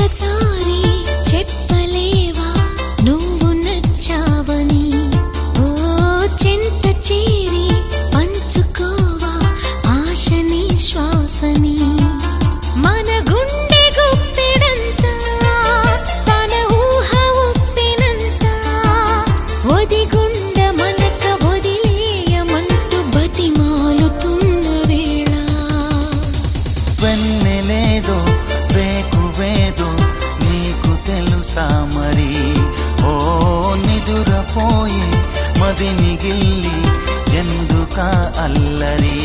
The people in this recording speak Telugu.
ఒక్కసారి చెప్పలేవా నువ్వు నచ్చావని? ఓ చెంత చేరి పంచుకోవా ఆశని శ్వాసని? మన గుండె గుప్పెడంతా తన ఊహ ఉప్పినంత ఒదిగుండ మనక వదిలేయమంటూ బతిమాలుతున్న వేళ వెన్నెలేదో వేకువేదో నీకు తెలుసా మరి? ఓ నిదురపోయే మదిని గిల్లి ఎందుకా అల్లరి?